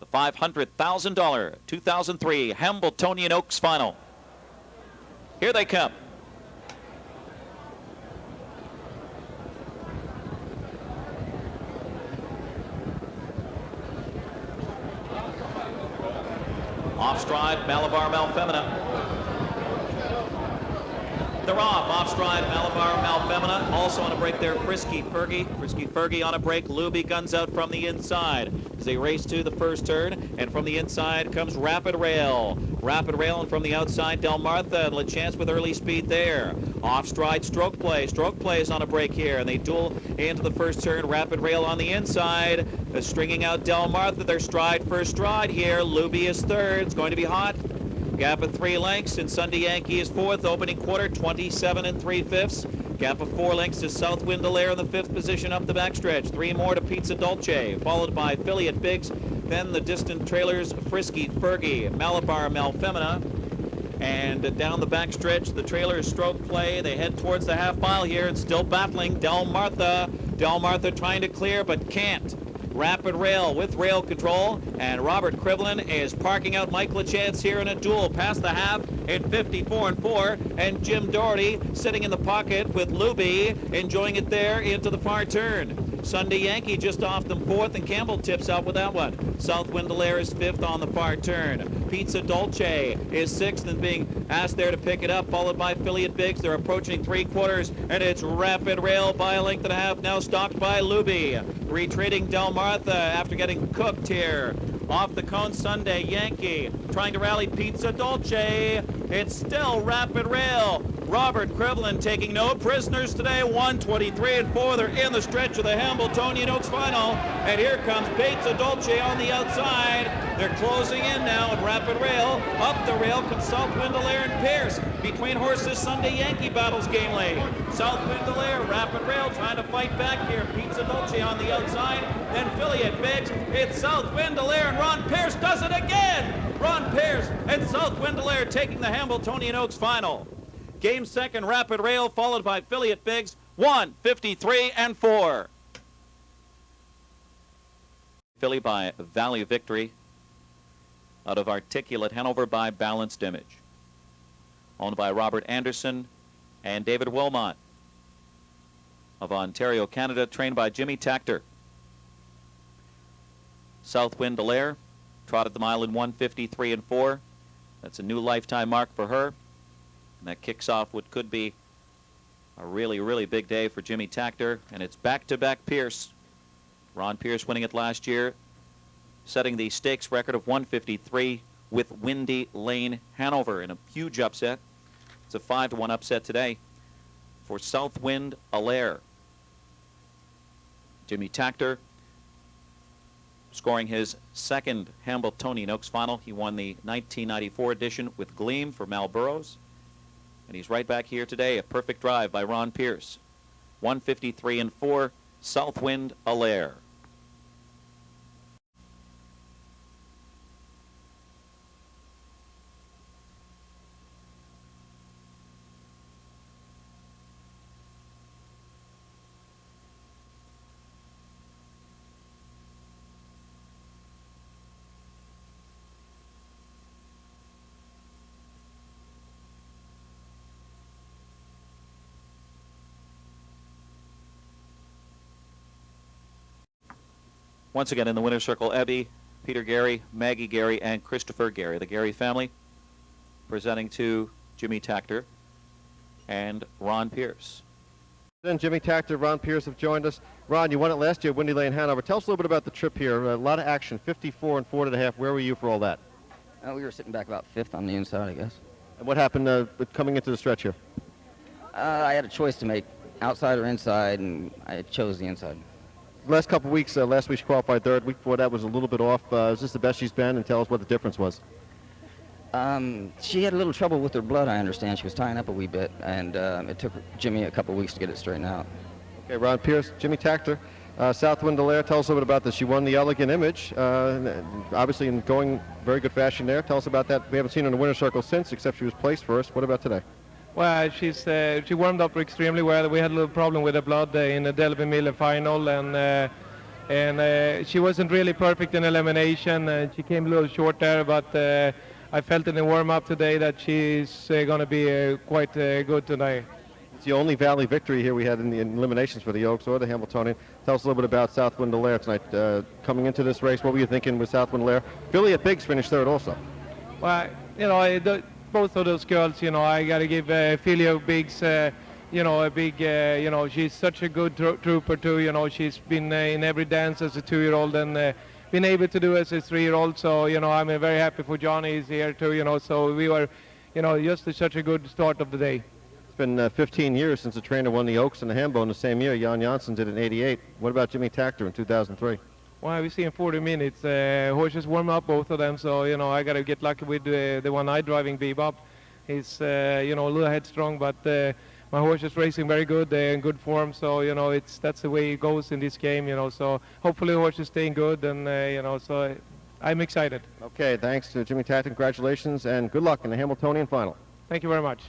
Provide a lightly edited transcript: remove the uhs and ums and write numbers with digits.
The $500,000 2003 Hambletonian Oaks Final. Here they come. Off stride, Malabar Malfemina. They're off stride, Malabar Malfemina. Also on a break there, Frisky Fergie. Frisky Fergie on a break. Luby guns out from the inside as they race to the first turn. And from the inside comes Rapid Rail. Rapid Rail, and from the outside, Del Martha and LeChance with early speed there. Off stride, Stroke Play. Stroke Play is on a break here, and they duel into the first turn. Rapid Rail on the inside. Stringing out Del Martha. Their stride first stride here. Luby is third. It's going to be hot. Gap of 3 lengths, and Sunday Yankee is fourth. Opening quarter, 27 3/5. Gap of 4 lengths to Southwind ALLAIRE in the 5th position up the backstretch. 3 more to Pizza Dolce, followed by Philly at Biggs. Then the distant trailers, Frisky Fergie, Malabar Malfemina. And down the backstretch, the trailers Stroke Play. They head towards the half mile here and still battling Del Martha. Del Martha trying to clear but can't. Rapid Rail with rail control, and Robert Crivlin is parking out Mike LeChance here in a duel past the half at 54 and Jim Doherty sitting in the pocket with Luby enjoying it there into the far turn. Sunday Yankee just off them 4th, and Campbell tips out with that one. Southwind ALLAIRE is 5th on the far turn. Pizza Dolce is 6th and being asked there to pick it up, followed by Philly at Biggs. They're approaching 3/4, and it's Rapid Rail by a length and a half, now stalked by Luby. Retreating Del Martha after getting cooked here. Off the cone, Sunday Yankee trying to rally Pizza Dolce. It's still Rapid Rail. Robert Crivlin taking no prisoners today. 1:23 4. They're in the stretch of the Hambletonian Oaks Final. And here comes Pizza Dolce on the outside. They're closing in now, and Rapid Rail. Up the rail comes Southwind ALLAIRE and Pierce. Between horses, Sunday Yankee battles gamely. Southwind ALLAIRE, Rapid Rail trying to fight back here. Pizza Dolce on the outside. Then Philly at Biggs. It's Southwind ALLAIRE, and Ron Pierce does it again. Ron Pierce and Southwind ALLAIRE taking the Hambletonian Oaks Final. Game second, Rapid Rail, followed by Philly at Biggs. 1:53 4. Philly by Valley Victory. Out of Articulate Hanover by Balanced Image. Owned by Robert Anderson and David Wilmot. Of Ontario, Canada, trained by Jimmy Tactor. Southwind ALLAIRE trotted the mile in 1:53 4. That's a new lifetime mark for her. And that kicks off what could be a really, really big day for Jimmy Tactor. And it's back-to-back Pierce. Ron Pierce winning it last year, setting the stakes record of 1:53 with Windy Lane Hanover in a huge upset. It's a 5-1 upset today for Southwind ALLAIRE. Jimmy Tactor scoring his 2nd Hambletonian Oaks Final. He won the 1994 edition with Gleam for Mal Burrows. And he's right back here today. A perfect drive by Ron Pierce. 1:53 4, Southwind ALLAIRE. Once again in the winner's circle, Ebby, Peter Gary, Maggie Gary, and Christopher Gary. The Gary family presenting to Jimmy Tactor and Ron Pierce. Then Jimmy Tactor, Ron Pierce have joined us. Ron, you won it last year at Windy Lane Hanover. Tell us a little bit about the trip here. A lot of action, 54 4.5. Where were you for all that? We were sitting back about 5th on the inside, I guess. And what happened with coming into the stretch here? I had a choice to make, outside or inside, and I chose the inside. Last couple of weeks, last week she qualified 3rd. Week before that was a little bit off. Is this the best she's been? And tell us what the difference was. She had a little trouble with her blood, I understand. She was tying up a wee bit, and it took Jimmy a couple of weeks to get it straightened out. Okay, Ron Pierce, Jimmy Tactor, Southwind ALLAIRE. Tell us a little bit about this. She won the Elegant Image, obviously in going very good fashion there. Tell us about that. We haven't seen her in the winner's circle since, except she was placed first. What about today? Well, she warmed up extremely well. We had a little problem with the blood in the Delby Miller final, and and she wasn't really perfect in elimination, and she came a little short there, but I felt in the warm-up today that she's going to be quite good tonight. It's the only Valley victory here we had in the eliminations for the Oaks or the Hambletonian. Tell us a little bit about Southwind ALLAIRE tonight. Coming into this race, what were you thinking with Southwind ALLAIRE? Philly at Biggs finished third also. Well, you know, both of those girls, you know, I got to give Philia Biggs, you know, a big, you know, she's such a good trooper too. You know, she's been in every dance as a 2-year-old and been able to do as a 3-year-old. So, you know, I'm very happy for Johnny is here too, you know. So we were, you know, just such a good start of the day. It's been 15 years since the trainer won the Oaks and the Hambo in the same year. Jan Janssen did in '88. What about Jimmy Takter in 2003? Well, we see in 40 minutes. Horses warm up, both of them. So, you know, I got to get lucky with the one I driving, Bebop. He's, you know, a little headstrong, but my horse is racing very good. They're in good form. So, you know, that's the way it goes in this game, you know. So hopefully the horse is staying good, and, you know, so I'm excited. Okay, thanks to Jimmy Takter. Congratulations and good luck in the Hambletonian final. Thank you very much.